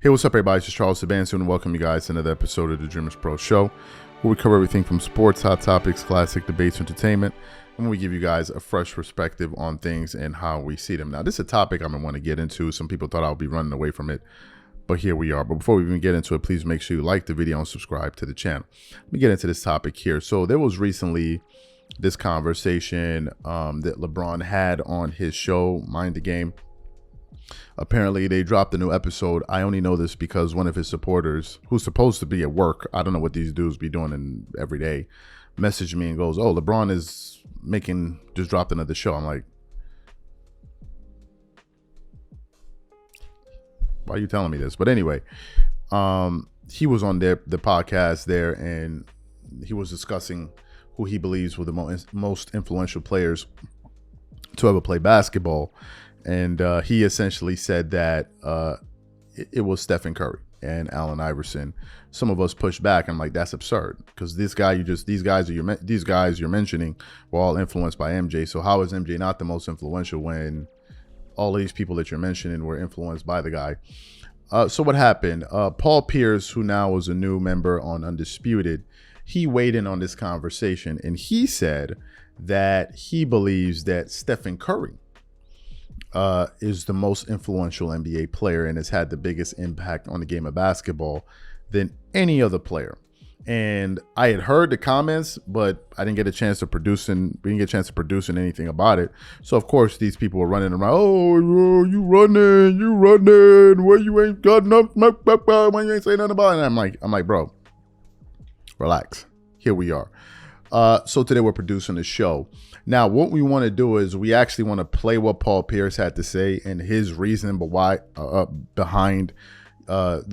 Hey, what's up, everybody? It's Charles Sabansu, and welcome you guys to another episode of the DREAMERSPRO show, where we cover everything from sports, hot topics, classic debates, entertainment, and we give you guys a fresh perspective on things and how we see them. Now, this is a topic I'm going to want to get into. Some people thought I would be running away from it, but here we are. But before we even get into it, please make sure you like the video and subscribe to the channel. Let me get into this topic here. So there was recently this conversation that LeBron had on his show, Mind the Game. Apparently, they dropped a new episode. I only know this because one of his supporters, who's supposed to be at work, I don't know what these dudes be doing every day, messaged me and goes, "Oh, LeBron is just dropped another show." I'm like, why are you telling me this? But anyway, he was on the podcast there, and he was discussing who he believes were the most influential players to ever play basketball. And he essentially said that it was Stephen Curry and Allen Iverson. Some of us pushed back. I'm like, that's absurd, because these guys you're mentioning were all influenced by MJ. So how is MJ not the most influential when all these people that you're mentioning were influenced by the guy? So what happened? Paul Pierce, who now is a new member on Undisputed, he weighed in on this conversation, and he said that he believes that Stephen Curry is the most influential NBA player and has had the biggest impact on the game of basketball than any other player. And I had heard the comments, but I didn't get a chance to produce anything about it. So of course these people were running around, "Oh, you running, where you ain't got enough, why you ain't saying nothing about it?" And I'm like, bro, relax. Here we are. So today we're producing the show. Now, what we want to do is we actually want to play what Paul Pierce had to say and his reason behind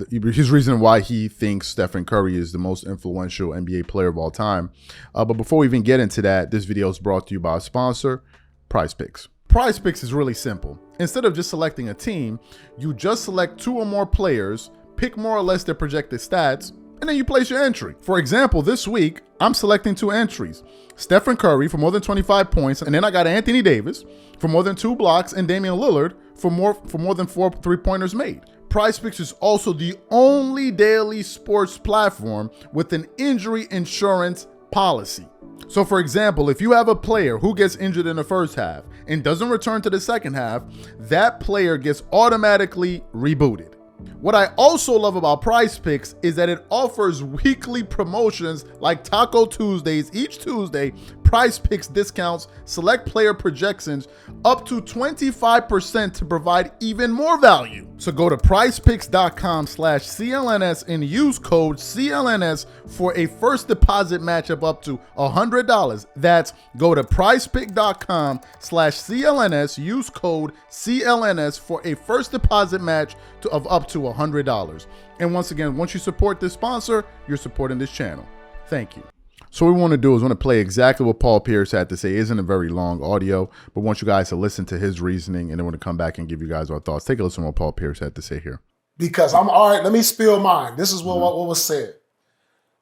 his reason why he thinks Stephen Curry is the most influential NBA player of all time. But before we even get into that, this video is brought to you by our sponsor, PrizePicks. PrizePicks is really simple. Instead of just selecting a team, you just select two or more players, pick more or less their projected stats, and then you place your entry. For example, this week, I'm selecting two entries: Stephen Curry for more than 25 points, and then I got Anthony Davis for more than 2 blocks, and Damian Lillard for more than 4 3-pointers made. PrizePicks is also the only daily sports platform with an injury insurance policy. So for example, if you have a player who gets injured in the first half and doesn't return to the second half, that player gets automatically rebooted. What I also love about PrizePicks is that it offers weekly promotions like Taco Tuesdays. Each Tuesday, PrizePicks discounts select player projections up to 25% to provide even more value. So go to prizepicks.com/CLNS and use code CLNS for a first deposit matchup up to $100. That's go to prizepicks.com/CLNS, use code CLNS for a first deposit match of up to $100. And once again, once you support this sponsor, you're supporting this channel. Thank you. So what we want to do is want to play exactly what Paul Pierce had to say. It isn't a very long audio, but want you guys to listen to his reasoning, and then we're going to come back and give you guys our thoughts. Take a listen to what Paul Pierce had to say here. Because all right, let me spill mine. This is what was said.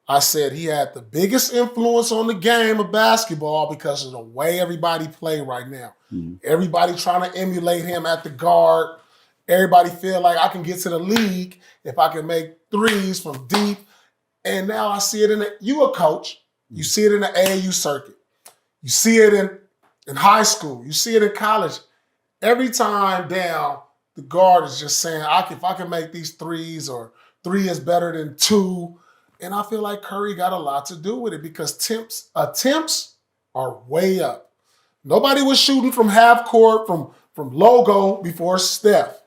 I said he had the biggest influence on the game of basketball because of the way everybody play right now. Everybody trying to emulate him at the guard. Everybody feel like I can get to the league if I can make threes from deep. And now I see it you a coach. You see it in the AAU circuit. You see it in high school. You see it in college. Every time down, the guard is just saying, if I can make these threes, or 3 is better than 2. And I feel like Curry got a lot to do with it because attempts are way up. Nobody was shooting from half court, from logo before Steph.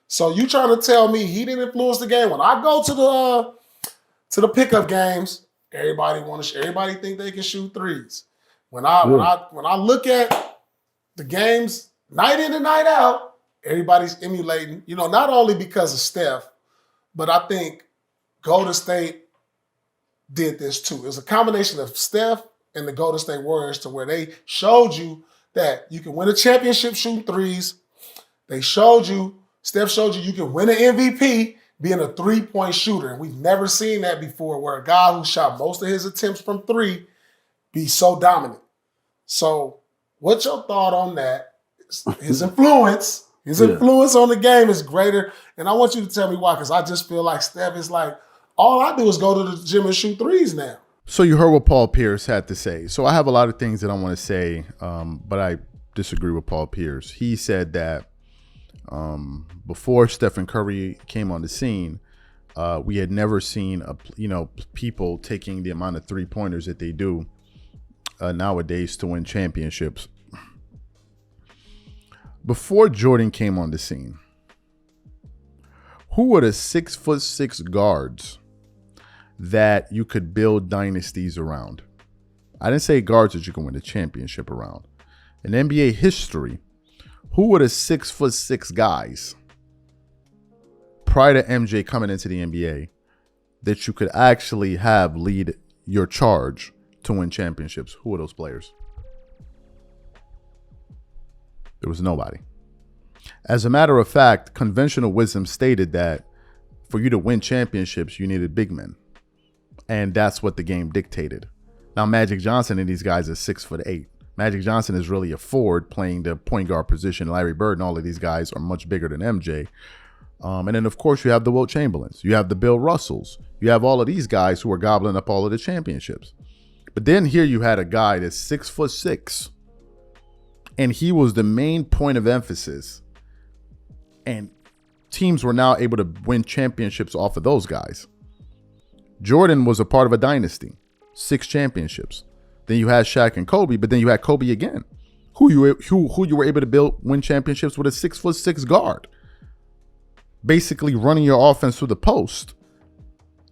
So you trying to tell me he didn't influence the game? When I go to the pickup games, everybody think they can shoot threes. When I look at the games night in and night out, everybody's emulating, not only because of Steph, but I think Golden State did this too. It was a combination of Steph and the Golden State Warriors, to where they showed you that you can win a championship shooting threes. Steph showed you can win an MVP being a 3-point shooter. And we've never seen that before, where a guy who shot most of his attempts from 3 be so dominant. So what's your thought on that? His influence His influence on the game is greater. And I want you to tell me why, because I just feel like Steph is like, all I do is go to the gym and shoot threes now. So you heard what Paul Pierce had to say. So I have a lot of things that I want to say, but I disagree with Paul Pierce. He said that before Stephen Curry came on the scene, we had never seen people taking the amount of 3-pointers that they do nowadays to win championships. Before Jordan came on the scene, who were the 6'6" guards that you could build dynasties around? I didn't say guards that you can win a championship around. In NBA history, who were the 6'6" guys prior to MJ coming into the NBA that you could actually have lead your charge to win championships? Who are those players? There was nobody. As a matter of fact, conventional wisdom stated that for you to win championships, you needed big men. And that's what the game dictated. Now, Magic Johnson and these guys are 6'8". Magic Johnson is really a forward playing the point guard position. Larry Bird and all of these guys are much bigger than MJ. And then, of course, you have the Wilt Chamberlains. You have the Bill Russells. You have all of these guys who are gobbling up all of the championships. But then here you had a guy that's 6'6", and he was the main point of emphasis. And teams were now able to win championships off of those guys. Jordan was a part of a dynasty, 6 championships. Then you had Shaq and Kobe, but then you had Kobe again, who you were able to win championships with a 6'6" guard, basically running your offense through the post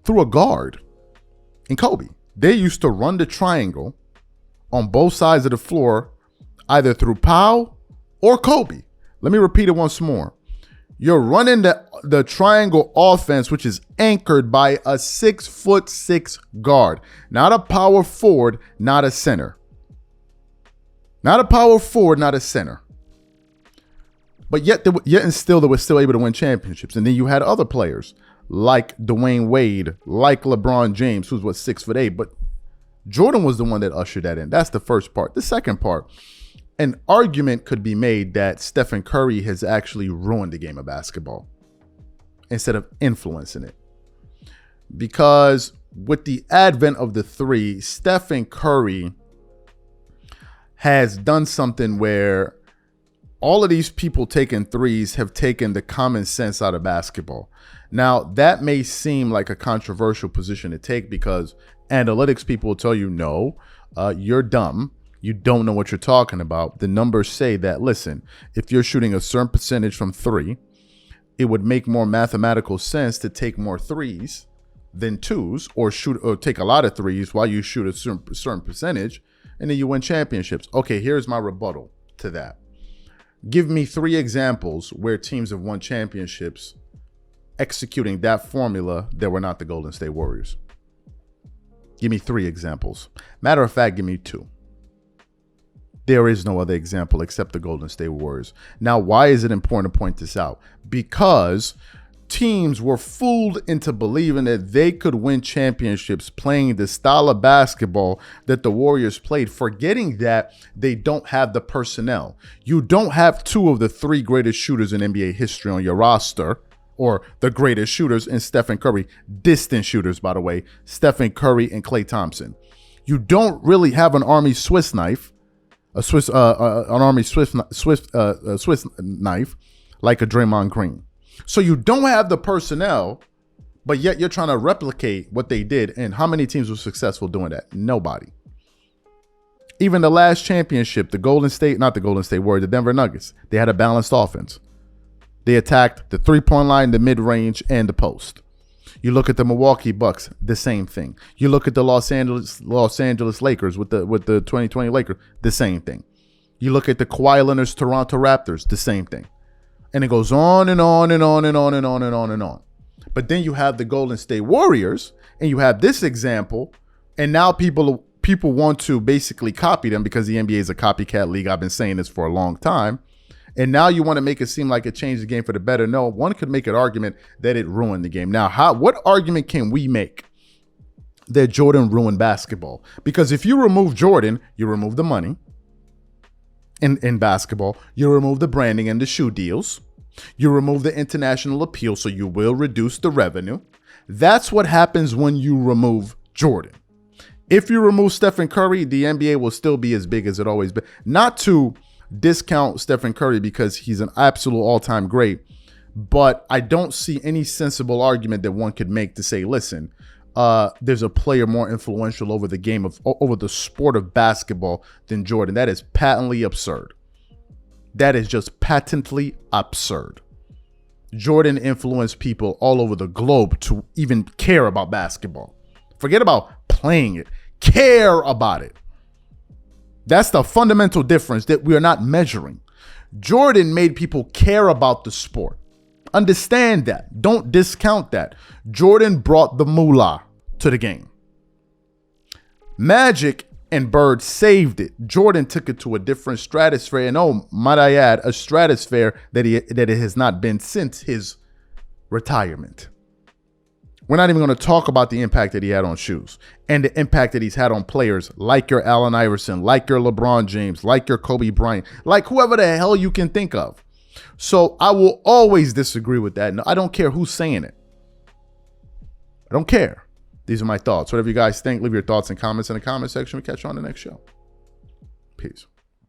through a guard. And Kobe, they used to run the triangle on both sides of the floor, either through Powell or Kobe. Let me repeat it once more. You're running the triangle offense, which is anchored by a 6'6" guard, not a power forward, not a center. Not a power forward, not a center. But yet and still, they were still able to win championships. And then you had other players like Dwayne Wade, like LeBron James, who's 6'8". But Jordan was the one that ushered that in. That's the first part. The second part, an argument could be made that Stephen Curry has actually ruined the game of basketball instead of influencing it. Because with the advent of the 3, Stephen Curry has done something where all of these people taking threes have taken the common sense out of basketball. Now, that may seem like a controversial position to take because analytics people will tell you, no, you're dumb. You don't know what you're talking about. The numbers say that, listen, if you're shooting a certain percentage from 3, it would make more mathematical sense to take more threes than 2s, or take a lot of 3s while you shoot a certain percentage, and then you win championships. Okay, here's my rebuttal to that. Give me 3 examples where teams have won championships executing that formula that were not the Golden State Warriors. Give me 3 examples. Matter of fact, give me 2. There is no other example except the Golden State Warriors. Now, why is it important to point this out? Because teams were fooled into believing that they could win championships playing the style of basketball that the Warriors played, forgetting that they don't have the personnel. You don't have 2 of the 3 greatest shooters in NBA history on your roster, or the greatest shooters in Stephen Curry. Distant shooters, by the way, Stephen Curry and Klay Thompson. You don't really have an Army Swiss knife. An Army Swiss knife like a Draymond Green. So you don't have the personnel, but yet you're trying to replicate what they did. And how many teams were successful doing that? Nobody. Even the last championship, the Denver Nuggets, they had a balanced offense. They attacked the 3-point line, the mid-range, and the post. You look at the Milwaukee Bucks, the same thing. You look at the Los Angeles Lakers with the 2020 Lakers, the same thing. You look at the Kawhi Leonard's Toronto Raptors, the same thing. And it goes on and on and on and on and on and on and on. But then you have the Golden State Warriors, and you have this example, and now people want to basically copy them because the NBA is a copycat league. I've been saying this for a long time. And now you want to make it seem like it changed the game for the better. No, one could make an argument that it ruined the game. Now, what argument can we make that Jordan ruined basketball? Because if you remove Jordan, you remove the money. in basketball. You remove the branding and the shoe deals. You remove the international appeal, so you will reduce the revenue. That's what happens when you remove Jordan. If you remove Stephen Curry, the NBA will still be as big as it always been. Not to discount Stephen Curry because he's an absolute all-time great, but I don't see any sensible argument that one could make to say, listen, there's a player more influential over the sport of basketball than Jordan. That is patently absurd. That is just patently absurd. Jordan influenced people all over the globe to even care about basketball. Forget about playing it. Care about it. That's the fundamental difference that we are not measuring. Jordan made people care about the sport. Understand that. Don't discount that. Jordan brought the moolah to the game. Magic and Bird saved it. Jordan took it to a different stratosphere, and oh, might I add, a stratosphere that it has not been since his retirement. We're not even going to talk about the impact that he had on shoes and the impact that he's had on players like your Allen Iverson, like your LeBron James, like your Kobe Bryant, like whoever the hell you can think of. So I will always disagree with that. No, I don't care who's saying it. I don't care. These are my thoughts. Whatever you guys think, leave your thoughts and comments in the comment section. We'll catch you on the next show. Peace.